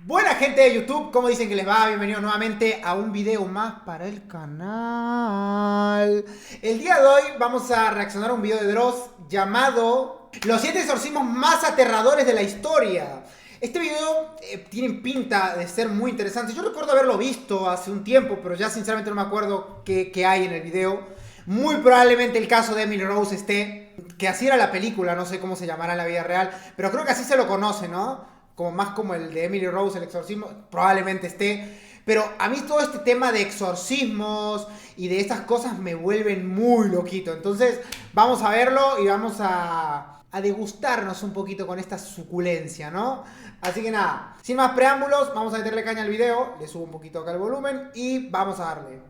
Buena gente de YouTube, ¿cómo dicen que les va? Bienvenidos nuevamente a un video más para el canal. El día de hoy vamos a reaccionar a un video de Dross llamado Los 7 exorcismos más aterradores de la historia. Este video tiene pinta de ser muy interesante. Yo recuerdo haberlo visto hace un tiempo, pero ya sinceramente no me acuerdo qué hay en el video. Muy probablemente el caso de Emily Rose esté, que así era la película, no sé cómo se llamará en la vida real, pero creo que así se lo conoce, ¿no? Como más como el de Emily Rose, el exorcismo, probablemente esté. Pero a mí todo este tema de exorcismos y de estas cosas me vuelven muy loquito. Entonces vamos a verlo y vamos a degustarnos un poquito con esta suculencia, ¿no? Así que nada, sin más preámbulos, vamos a meterle caña al video. Le subo un poquito acá el volumen y vamos a darle.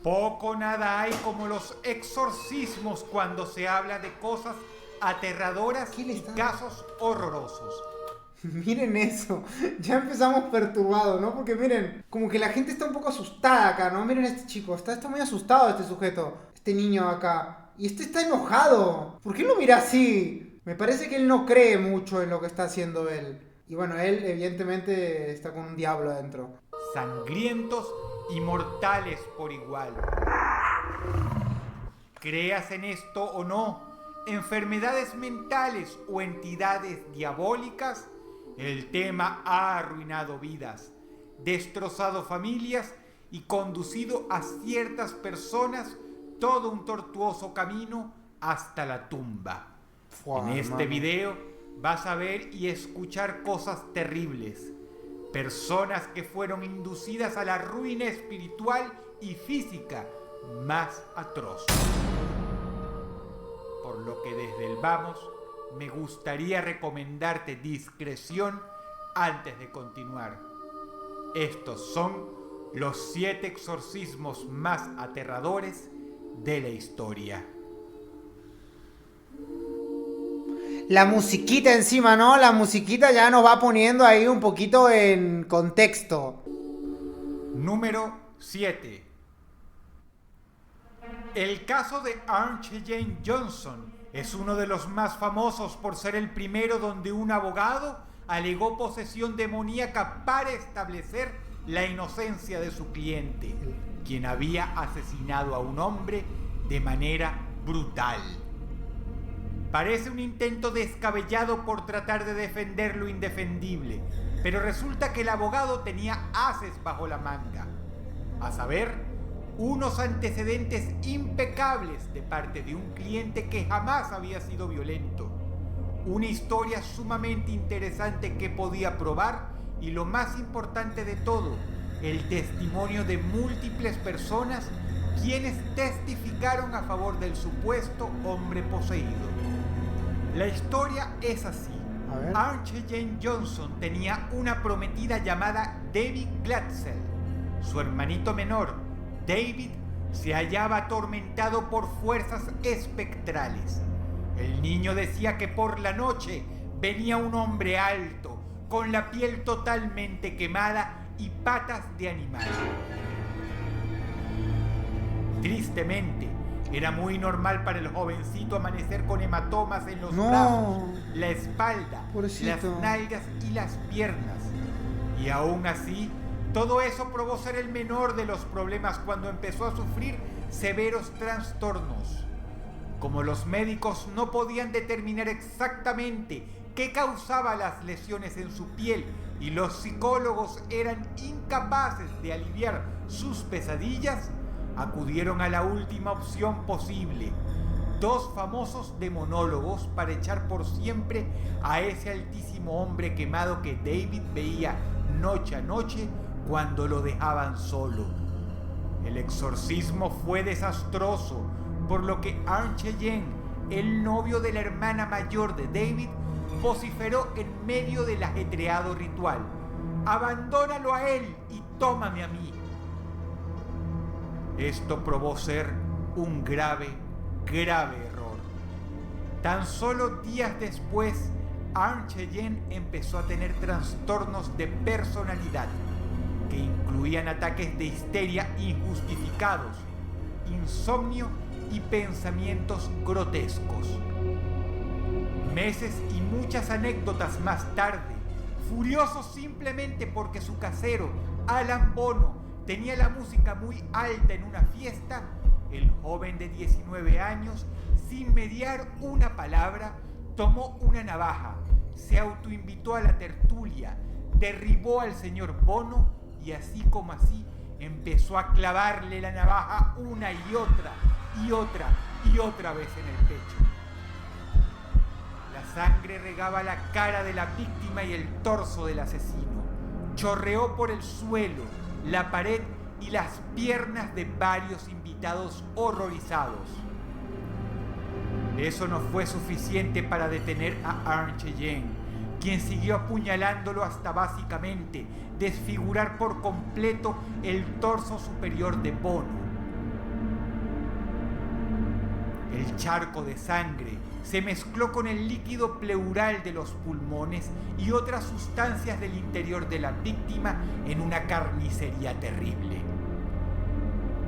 Poco nada hay como los exorcismos cuando se habla de cosas aterradoras y casos horrorosos. Miren eso, ya empezamos perturbados, ¿no? Porque miren, como que la gente está un poco asustada acá, ¿no? Miren a este chico, está muy asustado este sujeto, este niño acá. Y este está enojado. ¿Por qué lo mira así? Me parece que él no cree mucho en lo que está haciendo él. Y bueno, él evidentemente está con un diablo adentro. Sangrientos y mortales por igual. Creas en esto o no, enfermedades mentales o entidades diabólicas, el tema ha arruinado vidas, destrozado familias y conducido a ciertas personas todo un tortuoso camino hasta la tumba. En este video vas a ver y escuchar cosas terribles, personas que fueron inducidas a la ruina espiritual y física más atroz. Por lo que desde el vamos, me gustaría recomendarte discreción antes de continuar. Estos son los 7 exorcismos más aterradores de la historia. La musiquita encima, ¿no? La musiquita ya nos va poniendo ahí un poquito en contexto. Número 7. El caso de Archie James Johnson es uno de los más famosos por ser el primero donde un abogado alegó posesión demoníaca para establecer la inocencia de su cliente, quien había asesinado a un hombre de manera brutal. Parece un intento descabellado por tratar de defender lo indefendible, pero resulta que el abogado tenía ases bajo la manga, a saber, unos antecedentes impecables de parte de un cliente que jamás había sido violento, una historia sumamente interesante que podía probar y lo más importante de todo, el testimonio de múltiples personas quienes testificaron a favor del supuesto hombre poseído. La historia es así. Archie James Johnson tenía una prometida llamada Debbie Glatzel. Su hermanito menor, David, se hallaba atormentado por fuerzas espectrales. El niño decía que por la noche venía un hombre alto, con la piel totalmente quemada y patas de animal. Tristemente, era muy normal para el jovencito amanecer con hematomas en los brazos, la espalda, las nalgas y las piernas. Y aún así, todo eso probó ser el menor de los problemas cuando empezó a sufrir severos trastornos. Como los médicos no podían determinar exactamente qué causaba las lesiones en su piel y los psicólogos eran incapaces de aliviar sus pesadillas, acudieron a la última opción posible, 2 famosos demonólogos para echar por siempre a ese altísimo hombre quemado que David veía noche a noche cuando lo dejaban solo. El exorcismo fue desastroso, por lo que Archie James, el novio de la hermana mayor de David, vociferó en medio del ajetreado ritual: «Abandónalo a él y tómame a mí». Esto probó ser un grave error. Tan solo días después, Archie James empezó a tener trastornos de personalidad, que incluían ataques de histeria injustificados, insomnio y pensamientos grotescos. Meses y muchas anécdotas más tarde, Furioso simplemente porque su casero, Alan Bono, tenía la música muy alta en una fiesta, el joven de 19 años, sin mediar una palabra, tomó una navaja, se autoinvitó a la tertulia, derribó al señor Bono y así como así empezó a clavarle la navaja una y otra vez en el pecho. La sangre regaba la cara de la víctima y el torso del asesino. Chorreó por el suelo, la pared y las piernas de varios invitados horrorizados. Eso no fue suficiente para detener a Arn Cheyenne, quien siguió apuñalándolo hasta básicamente desfigurar por completo el torso superior de Bono. El charco de sangre se mezcló con el líquido pleural de los pulmones y otras sustancias del interior de la víctima en una carnicería terrible.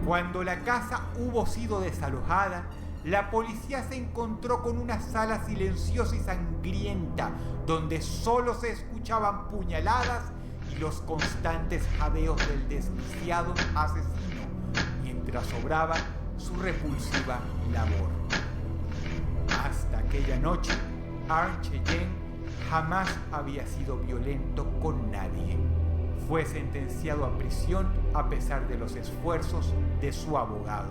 Cuando la casa hubo sido desalojada, la policía se encontró con una sala silenciosa y sangrienta donde solo se escuchaban puñaladas y los constantes jadeos del desquiciado asesino, mientras obraba su repulsiva labor. Hasta aquella noche, Arn Cheyenne jamás había sido violento con nadie. Fue sentenciado a prisión a pesar de los esfuerzos de su abogado.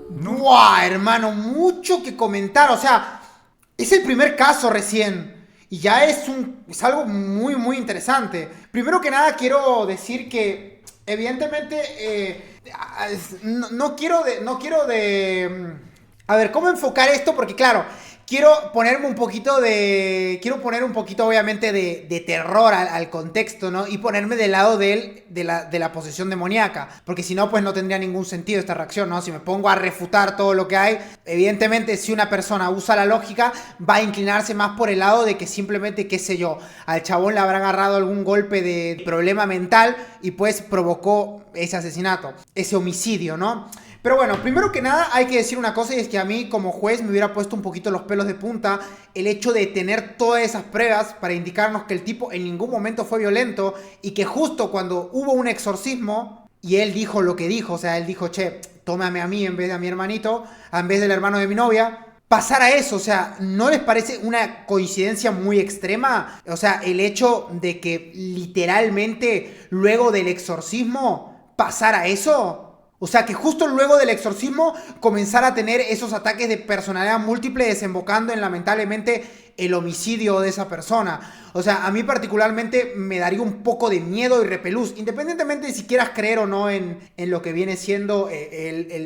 ¡Buah, hermano! Mucho que comentar. O sea, es el primer caso recién. Y ya es algo muy, muy interesante. Primero que nada, quiero decir que, evidentemente, no quiero a ver, ¿cómo enfocar esto? Porque, claro, quiero poner un poquito, obviamente, de terror al contexto, ¿no? Y ponerme del lado de la posesión demoníaca. Porque si no, pues no tendría ningún sentido esta reacción, ¿no? Si me pongo a refutar todo lo que hay, evidentemente, si una persona usa la lógica, va a inclinarse más por el lado de que simplemente, qué sé yo, al chabón le habrá agarrado algún golpe de problema mental y pues provocó ese asesinato, ese homicidio, ¿no? Pero bueno, primero que nada hay que decir una cosa, y es que a mí como juez me hubiera puesto un poquito los pelos de punta el hecho de tener todas esas pruebas para indicarnos que el tipo en ningún momento fue violento y que justo cuando hubo un exorcismo y él dijo lo que dijo, o sea, él dijo, che, tómame a mí en vez de a mi hermanito, en vez del hermano de mi novia, pasara eso. O sea, ¿no les parece una coincidencia muy extrema? O sea, el hecho de que literalmente luego del exorcismo pasara eso. O sea, que justo luego del exorcismo comenzara a tener esos ataques de personalidad múltiple, desembocando en, lamentablemente, el homicidio de esa persona. O sea, a mí particularmente me daría un poco de miedo y repelús, independientemente de si quieras creer o no en lo que viene siendo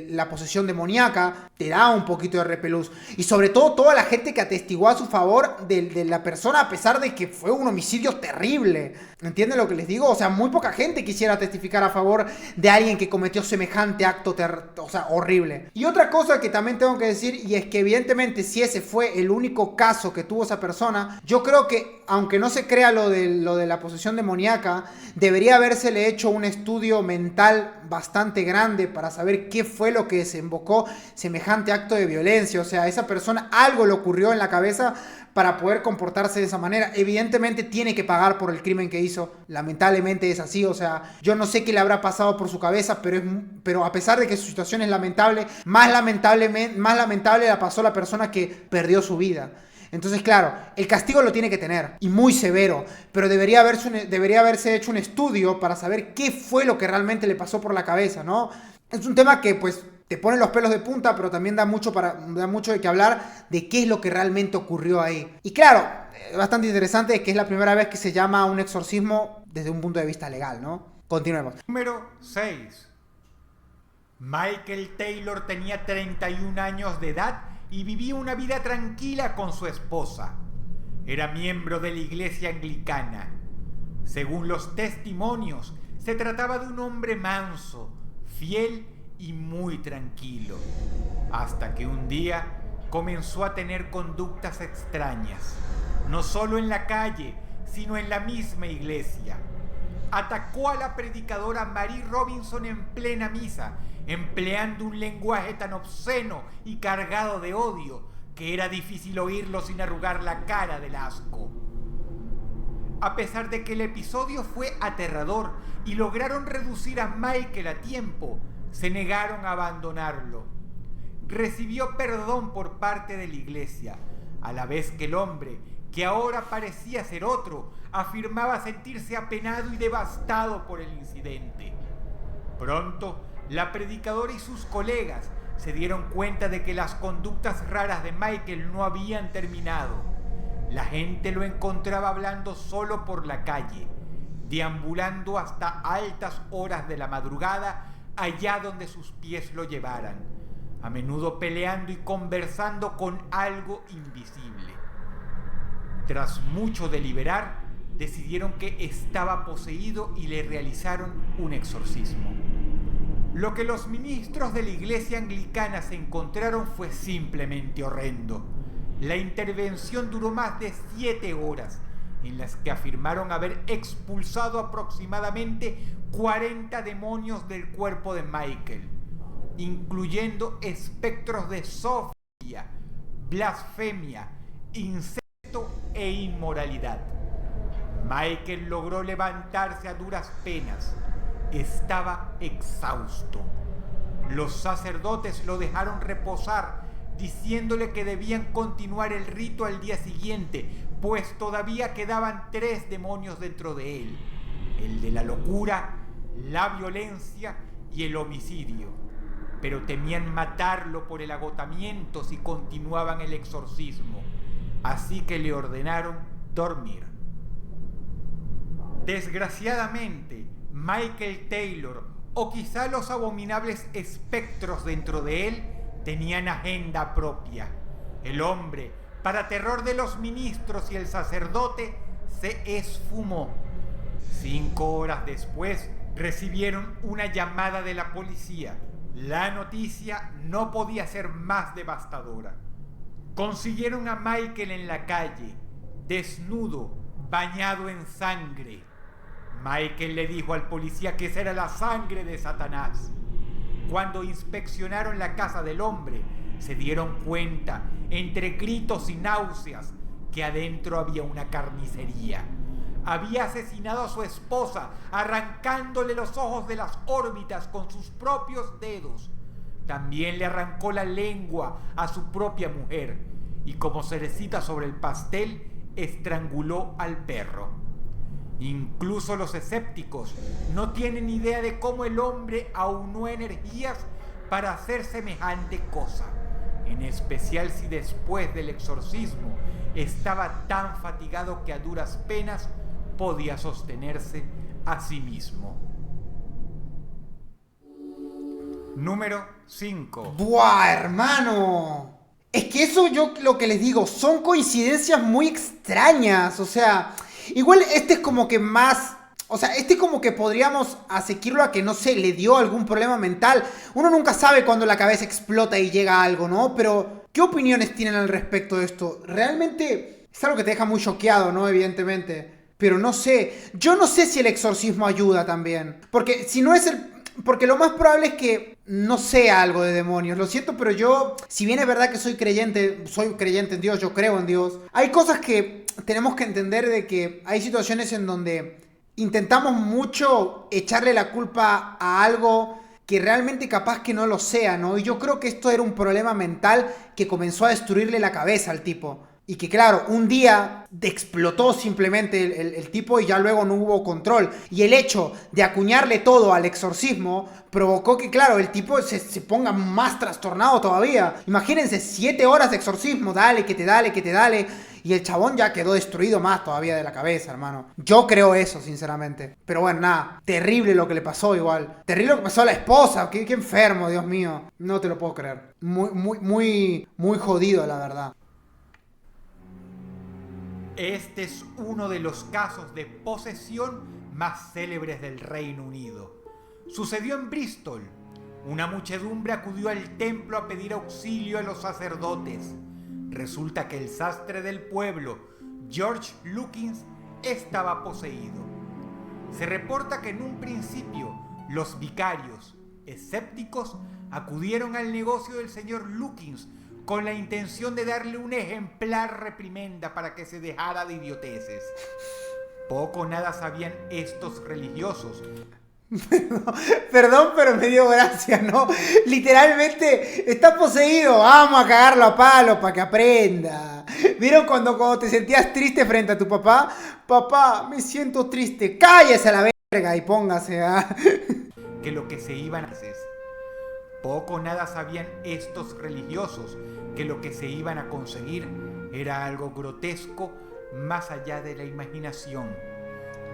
la posesión demoníaca, te da un poquito de repelús. Y sobre todo toda la gente que atestiguó a su favor de la persona, a pesar de que fue un homicidio terrible. ¿Entienden lo que les digo? O sea, muy poca gente quisiera testificar a favor de alguien que cometió semejante acto horrible. Y otra cosa que también tengo que decir, y es que evidentemente si ese fue el único caso que tuvo esa persona, yo creo que, aunque no se crea lo de la posesión demoníaca, debería habérsele hecho un estudio mental bastante grande para saber qué fue lo que desembocó semejante acto de violencia. O sea, a esa persona algo le ocurrió en la cabeza para poder comportarse de esa manera. Evidentemente tiene que pagar por el crimen que hizo. Lamentablemente es así. O sea, yo no sé qué le habrá pasado por su cabeza, pero a pesar de que su situación es lamentable, más lamentable la pasó la persona que perdió su vida. Entonces, claro, el castigo lo tiene que tener, y muy severo, pero debería haberse hecho un estudio para saber qué fue lo que realmente le pasó por la cabeza, ¿no? Es un tema que, pues, te pone los pelos de punta, pero también da mucho de qué hablar de qué es lo que realmente ocurrió ahí. Y claro, bastante interesante que es la primera vez que se llama a un exorcismo desde un punto de vista legal, ¿no? Continuemos. Número 6. Michael Taylor tenía 31 años de edad y vivía una vida tranquila con su esposa. Era miembro de la iglesia anglicana. Según los testimonios, se trataba de un hombre manso, fiel y muy tranquilo, hasta que un día comenzó a tener conductas extrañas, no solo en la calle, sino en la misma iglesia. Atacó a la predicadora Mary Robinson en plena misa, empleando un lenguaje tan obsceno y cargado de odio que era difícil oírlo sin arrugar la cara del asco. A pesar de que el episodio fue aterrador y lograron reducir a Michael a tiempo, se negaron a abandonarlo. Recibió perdón por parte de la iglesia, a la vez que el hombre, que ahora parecía ser otro, afirmaba sentirse apenado y devastado por el incidente. Pronto, la predicadora y sus colegas se dieron cuenta de que las conductas raras de Michael no habían terminado. La gente lo encontraba hablando solo por la calle, deambulando hasta altas horas de la madrugada allá donde sus pies lo llevaran, a menudo peleando y conversando con algo invisible. Tras mucho deliberar, decidieron que estaba poseído y le realizaron un exorcismo. Lo que los ministros de la iglesia anglicana se encontraron fue simplemente horrendo. La intervención duró más de 7 horas, en las que afirmaron haber expulsado aproximadamente 40 demonios del cuerpo de Michael, incluyendo espectros de zoofilia, blasfemia, incesto e inmoralidad. Michael logró levantarse a duras penas. Estaba exhausto. Los sacerdotes lo dejaron reposar, diciéndole que debían continuar el rito al día siguiente, pues todavía quedaban 3 demonios dentro de él: el de la locura, la violencia y el homicidio. Pero temían matarlo por el agotamiento si continuaban el exorcismo, así que le ordenaron dormir. Desgraciadamente, Michael Taylor, o quizá los abominables espectros dentro de él, tenían agenda propia. El hombre, para terror de los ministros y el sacerdote, se esfumó. 5 horas después, recibieron una llamada de la policía. La noticia no podía ser más devastadora. Consiguieron a Michael en la calle, desnudo, bañado en sangre. Michael le dijo al policía que esa era la sangre de Satanás. Cuando inspeccionaron la casa del hombre, se dieron cuenta, entre gritos y náuseas, que adentro había una carnicería. Había asesinado a su esposa, arrancándole los ojos de las órbitas con sus propios dedos. También le arrancó la lengua a su propia mujer y, como cerecita sobre el pastel, estranguló al perro. Incluso los escépticos no tienen idea de cómo el hombre aunó energías para hacer semejante cosa, en especial si después del exorcismo estaba tan fatigado que a duras penas podía sostenerse a sí mismo. Número 5. ¡Buah, hermano! Es que eso yo lo que les digo, son coincidencias muy extrañas, o sea, igual este es como que más, o sea, este como que podríamos asequirlo a que, no sé, le dio algún problema mental. Uno nunca sabe cuando la cabeza explota y llega a algo, ¿no? Pero, ¿qué opiniones tienen al respecto de esto? Realmente es algo que te deja muy choqueado, ¿no? Evidentemente. Pero no sé, yo no sé si el exorcismo ayuda también. Porque si no es porque lo más probable es que no sea algo de demonios. Lo siento, pero yo, si bien es verdad que soy creyente en Dios, yo creo en Dios. Hay cosas que tenemos que entender, de que hay situaciones en donde intentamos mucho echarle la culpa a algo que realmente capaz que no lo sea, ¿no? Y yo creo que esto era un problema mental que comenzó a destruirle la cabeza al tipo. Y que claro, un día explotó simplemente el tipo y ya luego no hubo control. Y el hecho de acuñarle todo al exorcismo provocó que, claro, el tipo se ponga más trastornado todavía. Imagínense, 7 horas de exorcismo, dale, que te dale, que te dale. Y el chabón ya quedó destruido más todavía de la cabeza, hermano. Yo creo eso, sinceramente. Pero bueno, nada, terrible lo que le pasó igual. Terrible lo que pasó a la esposa. Qué enfermo, Dios mío. No te lo puedo creer. Muy jodido, la verdad. Este es uno de los casos de posesión más célebres del Reino Unido. Sucedió en Bristol. Una muchedumbre acudió al templo a pedir auxilio a los sacerdotes. Resulta que el sastre del pueblo, George Lukins, estaba poseído. Se reporta que en un principio los vicarios, escépticos, acudieron al negocio del señor Lukins con la intención de darle una ejemplar reprimenda para que se dejara de idioteces. Poco o nada sabían estos religiosos. Perdón, pero me dio gracia, ¿no? Literalmente está poseído. Vamos a cagarlo a palo para que aprenda. ¿Vieron cuando te sentías triste frente a tu papá? Papá, me siento triste. Cállese a la verga y póngase a... Que lo que se iban a hacer. Poco o nada sabían estos religiosos que lo que se iban a conseguir era algo grotesco más allá de la imaginación.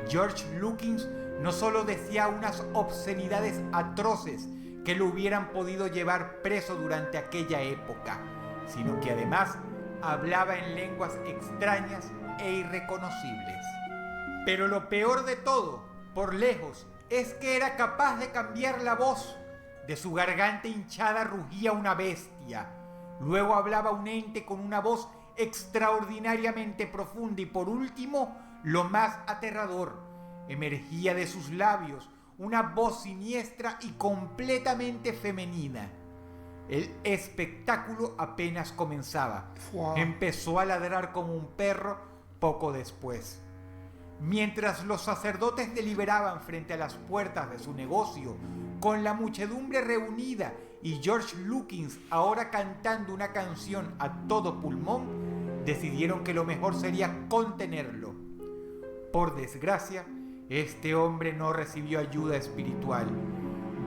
George Lucas no solo decía unas obscenidades atroces que lo hubieran podido llevar preso durante aquella época, sino que además hablaba en lenguas extrañas e irreconocibles. Pero lo peor de todo, por lejos, es que era capaz de cambiar la voz. De su garganta hinchada rugía una bestia. Luego hablaba un ente con una voz extraordinariamente profunda y por último, lo más aterrador, emergía de sus labios una voz siniestra y completamente femenina. El espectáculo apenas comenzaba. Wow. Empezó a ladrar como un perro poco después. Mientras los sacerdotes deliberaban frente a las puertas de su negocio, con la muchedumbre reunida y George Lucas ahora cantando una canción a todo pulmón, decidieron que lo mejor sería contenerlo. Por desgracia, este hombre no recibió ayuda espiritual.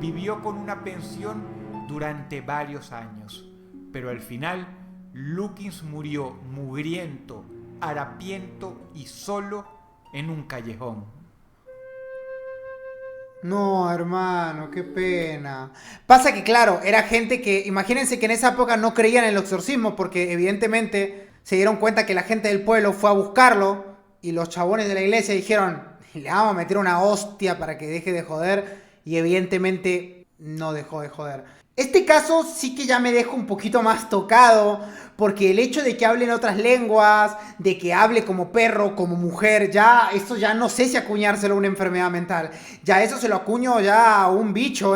Vivió con una pensión durante varios años, pero al final Lucas murió mugriento, harapiento y solo en un callejón. No, hermano, qué pena. Pasa que, claro, era gente que, imagínense que en esa época no creían en el exorcismo porque evidentemente se dieron cuenta que la gente del pueblo fue a buscarlo y los chabones de la iglesia dijeron, le vamos a meter una hostia para que deje de joder y evidentemente no dejó de joder. Este caso sí que ya me deja un poquito más tocado, porque el hecho de que hable en otras lenguas, de que hable como perro, como mujer, ya eso ya no sé si acuñárselo a una enfermedad mental. Ya eso se lo acuño ya a un bicho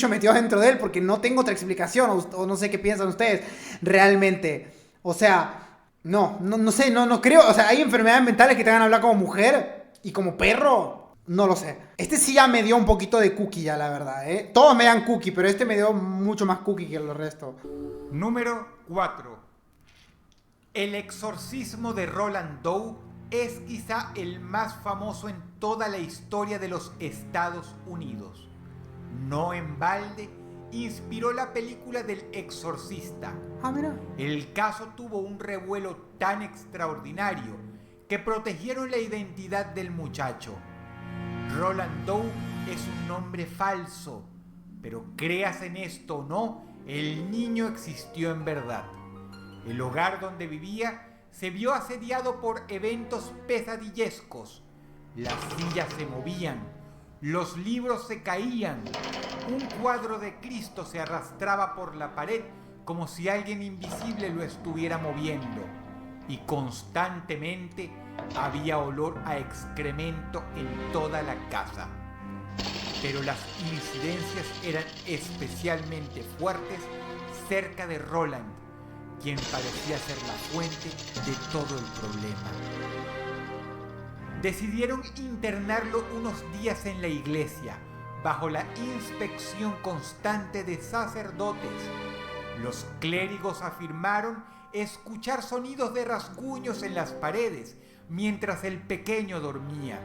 metido dentro de él, porque no tengo otra explicación, o no sé qué piensan ustedes realmente. O sea, no sé, no creo. O sea, hay enfermedades mentales que te hagan hablar como mujer y como perro. No lo sé. Este sí ya me dio un poquito de cookie ya, la verdad, ¿eh? Todos me dan cookie, pero este me dio mucho más cookie que el resto. Número 4. El exorcismo de Roland Doe es quizá el más famoso en toda la historia de los Estados Unidos. No en balde, inspiró la película del Exorcista. Ah, mira. El caso tuvo un revuelo tan extraordinario que protegieron la identidad del muchacho. Roland Doe es un nombre falso, pero creas en esto o no, el niño existió en verdad. El hogar donde vivía se vio asediado por eventos pesadillescos. Las sillas se movían, los libros se caían, un cuadro de Cristo se arrastraba por la pared como si alguien invisible lo estuviera moviendo. Y constantemente había olor a excremento en toda la casa. Pero las incidencias eran especialmente fuertes cerca de Roland, quien parecía ser la fuente de todo el problema. Decidieron internarlo unos días en la iglesia, bajo la inspección constante de sacerdotes. Los clérigos afirmaron escuchar sonidos de rasguños en las paredes mientras el pequeño dormía.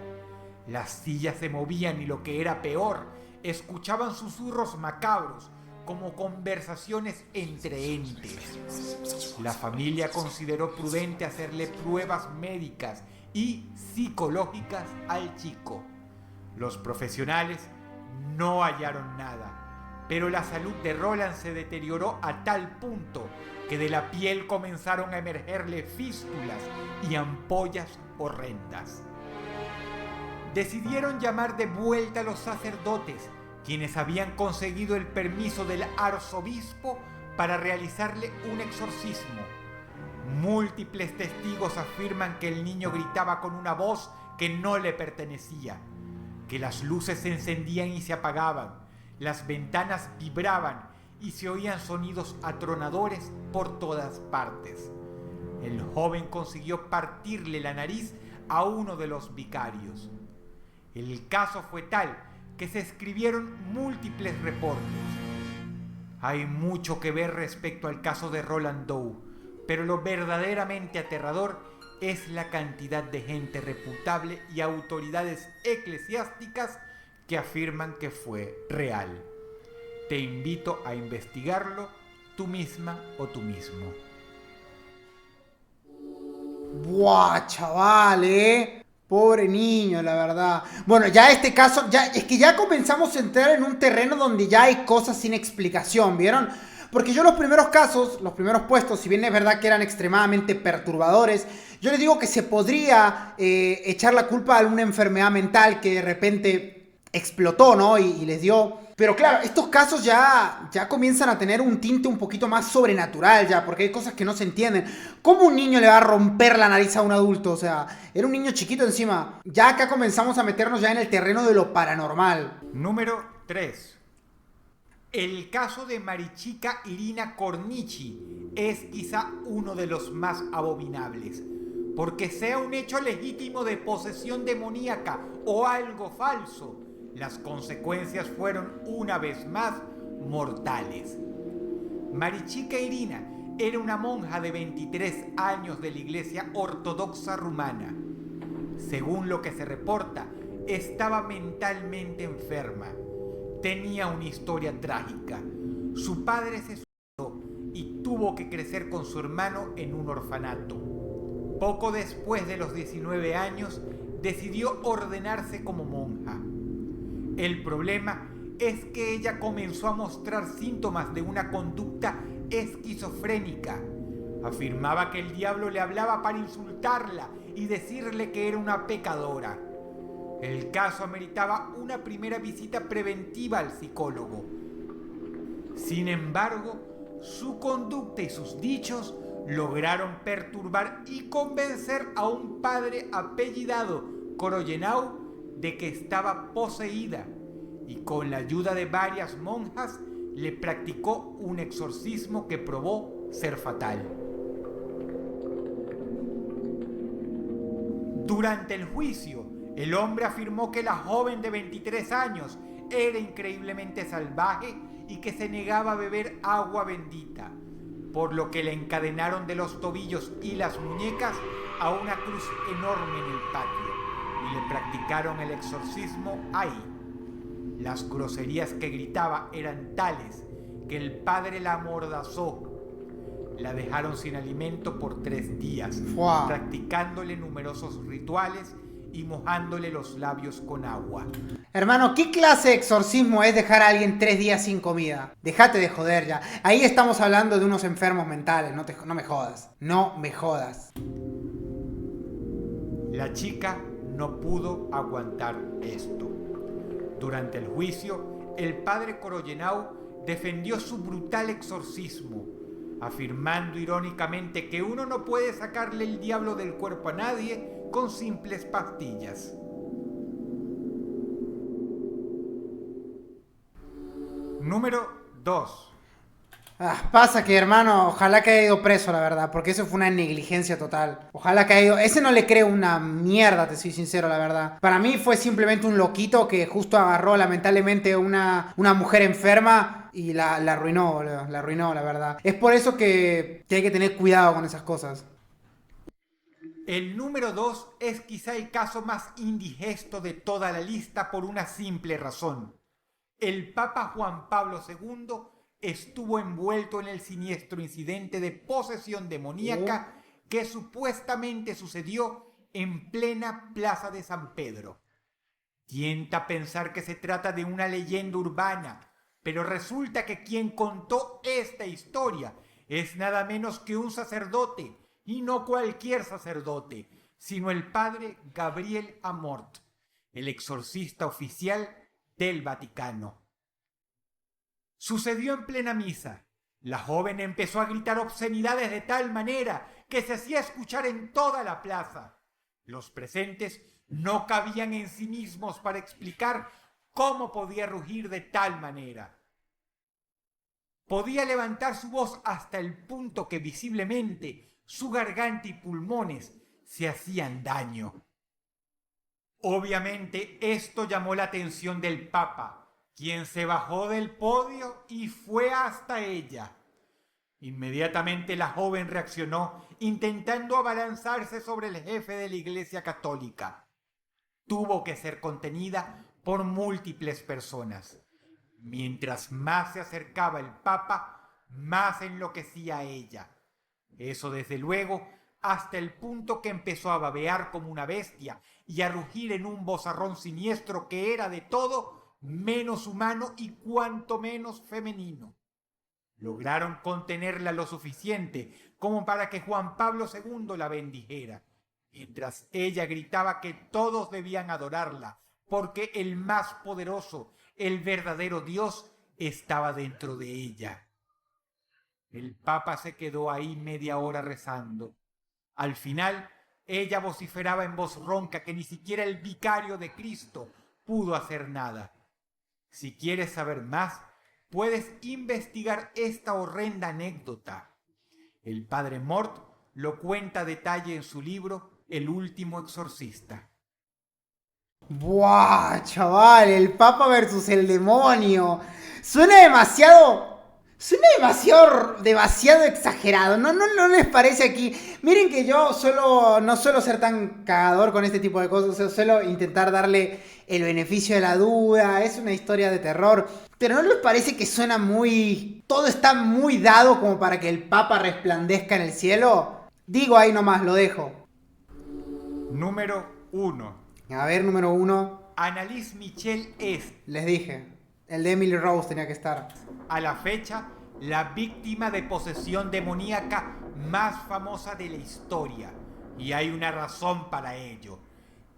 Las sillas se movían y lo que era peor, escuchaban susurros macabros como conversaciones entre entes. La familia consideró prudente hacerle pruebas médicas y psicológicas al chico. Los profesionales no hallaron nada, pero la salud de Roland se deterioró a tal punto que de la piel comenzaron a emergerle fístulas y ampollas horrendas. Decidieron llamar de vuelta a los sacerdotes, quienes habían conseguido el permiso del arzobispo para realizarle un exorcismo. Múltiples testigos afirman que el niño gritaba con una voz que no le pertenecía, que las luces se encendían y se apagaban, las ventanas vibraban y se oían sonidos atronadores por todas partes. El joven consiguió partirle la nariz a uno de los vicarios. El caso fue tal que se escribieron múltiples reportes. Hay mucho que ver respecto al caso de Roland Doe, pero lo verdaderamente aterrador es la cantidad de gente reputable y autoridades eclesiásticas que afirman que fue real. Te invito a investigarlo tú misma o tú mismo. Buah, chaval, pobre niño, la verdad. Bueno, ya este caso, es que ya comenzamos a entrar en un terreno donde ya hay cosas sin explicación, ¿vieron? Porque yo los primeros casos, los primeros puestos, si bien es verdad que eran extremadamente perturbadores, yo les digo que se podría echar la culpa a alguna enfermedad mental que de repente explotó, ¿no? Y les dio... Pero claro, estos casos ya comienzan a tener un tinte un poquito más sobrenatural ya, porque hay cosas que no se entienden. ¿Cómo un niño le va a romper la nariz a un adulto? O sea, era un niño chiquito encima. Ya acá comenzamos a meternos ya en el terreno de lo paranormal. Número 3. El caso de Marichika Irina Cornici es quizá uno de los más abominables, porque sea un hecho legítimo de posesión demoníaca o algo falso, las consecuencias fueron una vez más mortales. Marichika Irina era una monja de 23 años de la Iglesia Ortodoxa Rumana. Según lo que se reporta, estaba mentalmente enferma. Tenía una historia trágica. Su padre se suicidó y tuvo que crecer con su hermano en un orfanato. Poco después de los 19 años, decidió ordenarse como monja. El problema es que ella comenzó a mostrar síntomas de una conducta esquizofrénica. Afirmaba que el diablo le hablaba para insultarla y decirle que era una pecadora. El caso ameritaba una primera visita preventiva al psicólogo. Sin embargo, su conducta y sus dichos lograron perturbar y convencer a un padre apellidado Koroyenau de que estaba poseída, y con la ayuda de varias monjas le practicó un exorcismo que probó ser fatal. Durante el juicio, el hombre afirmó que la joven de 23 años era increíblemente salvaje y que se negaba a beber agua bendita, por lo que le encadenaron de los tobillos y las muñecas a una cruz enorme en el patio y le practicaron el exorcismo ahí. Las groserías que gritaba eran tales que el padre la amordazó. La dejaron sin alimento por 3 días, ¡Fua! practicándole numerosos rituales y mojándole los labios con agua. Hermano, ¿qué clase de exorcismo es dejar a alguien 3 días sin comida? Déjate de joder ya. Ahí estamos hablando de unos enfermos mentales, no me jodas. No me jodas. La chica no pudo aguantar esto. Durante el juicio, el padre Koroyenau defendió su brutal exorcismo, afirmando irónicamente que uno no puede sacarle el diablo del cuerpo a nadie con simples pastillas. Número 2. Pasa que, hermano, ojalá que haya ido preso, la verdad, porque eso fue una negligencia total. Ojalá que haya ido... Ese no le creo una mierda, te soy sincero, la verdad. Para mí fue simplemente un loquito que justo agarró, lamentablemente, una mujer enferma y la arruinó, boludo. La arruinó, la verdad. Es por eso que hay que tener cuidado con esas cosas. El número 2 es quizá el caso más indigesto de toda la lista por una simple razón. El Papa Juan Pablo II estuvo envuelto en el siniestro incidente de posesión demoníaca que supuestamente sucedió en plena Plaza de San Pedro. Tienta pensar que se trata de una leyenda urbana, pero resulta que quien contó esta historia es nada menos que un sacerdote, y no cualquier sacerdote, sino el padre Gabriel Amort, el exorcista oficial del Vaticano. Sucedió en plena misa. La joven empezó a gritar obscenidades de tal manera que se hacía escuchar en toda la plaza. Los presentes no cabían en sí mismos para explicar cómo podía rugir de tal manera. Podía levantar su voz hasta el punto que visiblemente su garganta y pulmones se hacían daño. Obviamente esto llamó la atención del Papa, quien se bajó del podio y fue hasta ella. Inmediatamente la joven reaccionó intentando abalanzarse sobre el jefe de la Iglesia Católica. Tuvo que ser contenida por múltiples personas. Mientras más se acercaba el Papa, más enloquecía ella. Eso desde luego hasta el punto que empezó a babear como una bestia y a rugir en un vozarrón siniestro que era de todo menos humano y cuanto menos femenino. Lograron contenerla lo suficiente como para que Juan Pablo II la bendijera, mientras ella gritaba que todos debían adorarla, porque el más poderoso, el verdadero Dios, estaba dentro de ella. El Papa se quedó ahí media hora rezando. Al final, ella vociferaba en voz ronca que ni siquiera el vicario de Cristo pudo hacer nada. Si quieres saber más, puedes investigar esta horrenda anécdota. El padre Mort lo cuenta a detalle en su libro El último exorcista. ¡Buah, chaval! El Papa versus el demonio. Suena demasiado exagerado. ¿No les parece aquí? Miren que yo no suelo ser tan cagador con este tipo de cosas. O sea, suelo intentar darle el beneficio de la duda. Es una historia de terror. Pero ¿no les parece que suena muy... todo está muy dado como para que el Papa resplandezca en el cielo? Digo ahí nomás, lo dejo. Número 1. A ver, número 1. Annalise Michel es, Les dije, el de Emily Rose tenía que estar. a la fecha, la víctima de posesión demoníaca más famosa de la historia. Y hay una razón para ello.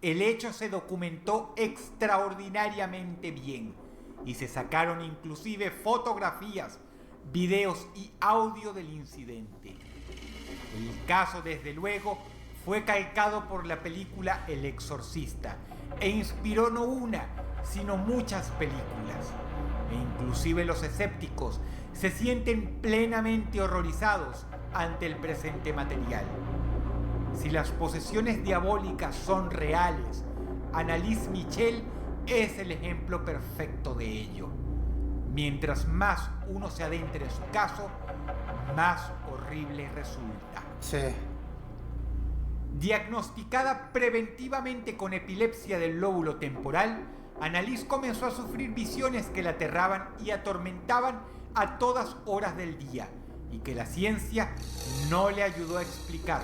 El hecho se documentó extraordinariamente bien y se sacaron inclusive fotografías, videos y audio del incidente. El caso, desde luego, fue calcado por la película El Exorcista e inspiró no una, sino muchas películas. E inclusive los escépticos se sienten plenamente horrorizados ante el presente material. Si las posesiones diabólicas son reales, Annalise Michel es el ejemplo perfecto de ello. Mientras más uno se adentra en su caso, más horrible resulta. Sí. Diagnosticada preventivamente con epilepsia del lóbulo temporal, Annalise comenzó a sufrir visiones que la aterraban y atormentaban a todas horas del día y que la ciencia no le ayudó a explicar.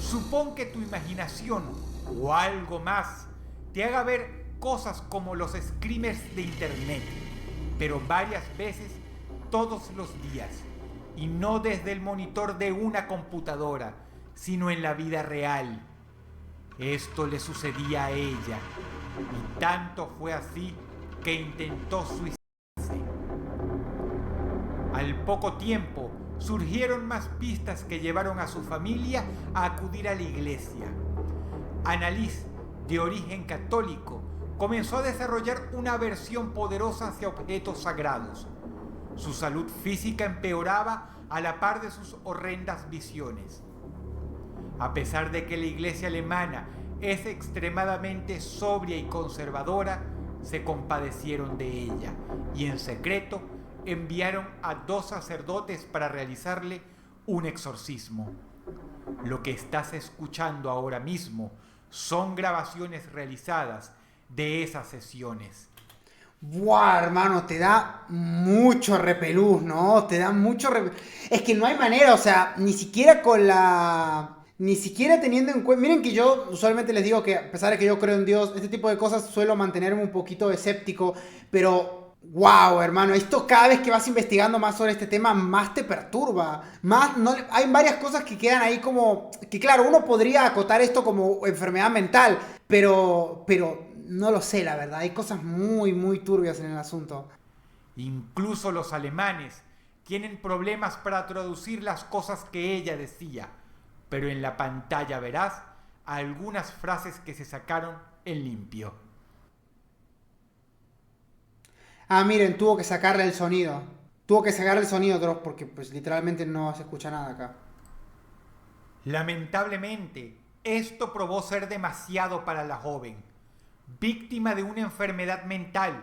Supón que tu imaginación o algo más te haga ver cosas como los screamers de internet, pero varias veces todos los días, y no desde el monitor de una computadora, sino en la vida real. Esto le sucedía a ella, y tanto fue así que intentó suicidarse. Al poco tiempo, surgieron más pistas que llevaron a su familia a acudir a la iglesia. Annalise, de origen católico, comenzó a desarrollar una aversión poderosa hacia objetos sagrados. Su salud física empeoraba a la par de sus horrendas visiones. A pesar de que la iglesia alemana es extremadamente sobria y conservadora, se compadecieron de ella y en secreto enviaron a 2 sacerdotes para realizarle un exorcismo. Lo que estás escuchando ahora mismo son grabaciones realizadas de esas sesiones. Buah, hermano, te da mucho repelús, ¿no? Te da mucho Es que no hay manera, o sea, ni siquiera teniendo en cuenta... Miren que yo usualmente les digo que a pesar de que yo creo en Dios, este tipo de cosas suelo mantenerme un poquito escéptico, pero... Wow, hermano, esto cada vez que vas investigando más sobre este tema, más te perturba. Hay varias cosas que quedan ahí como... Que claro, uno podría acotar esto como enfermedad mental, pero no lo sé, la verdad. Hay cosas muy, muy turbias en el asunto. Incluso los alemanes tienen problemas para traducir las cosas que ella decía, pero en la pantalla verás algunas frases que se sacaron en limpio. Ah, miren, tuvo que sacarle el sonido. tuvo que sacar el sonido, Dross, porque pues literalmente no se escucha nada acá. Lamentablemente, esto probó ser demasiado para la joven. Víctima de una enfermedad mental,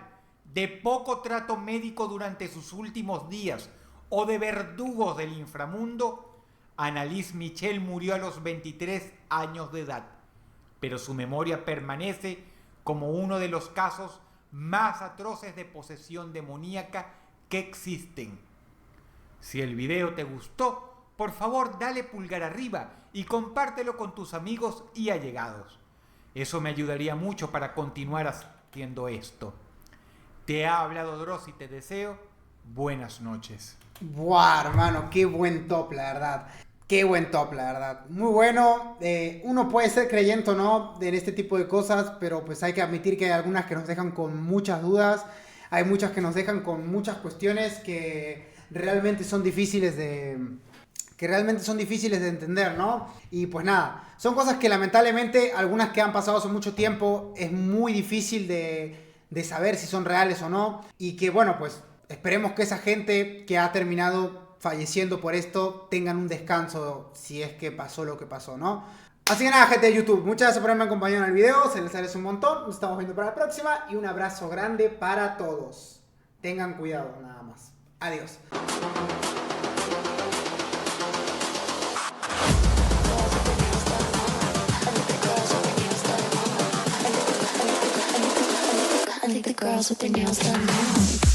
de poco trato médico durante sus últimos días o de verdugos del inframundo, Annalise Michel murió a los 23 años de edad, pero su memoria permanece como uno de los casos más atroces de posesión demoníaca que existen. Si el video te gustó, por favor dale pulgar arriba y compártelo con tus amigos y allegados. Eso me ayudaría mucho para continuar haciendo esto. Te ha hablado Dross y te deseo buenas noches. Buah, hermano, qué buen top, la verdad. Qué buen top, la verdad. Muy bueno. Uno puede ser creyente o no en este tipo de cosas, pero pues hay que admitir que hay algunas que nos dejan con muchas dudas. Hay muchas que nos dejan con muchas cuestiones que realmente son difíciles de entender, ¿no? Y pues nada, son cosas que lamentablemente, algunas que han pasado hace mucho tiempo, es muy difícil de saber si son reales o no. Y que bueno, pues esperemos que esa gente que ha terminado falleciendo por esto tengan un descanso si es que pasó lo que pasó, ¿no? Así que nada, gente de YouTube, muchas gracias por haberme acompañado en el video, se les agradece un montón, nos estamos viendo para la próxima y un abrazo grande para todos. Tengan cuidado, nada más. Adiós. I think the girls with their nails done now.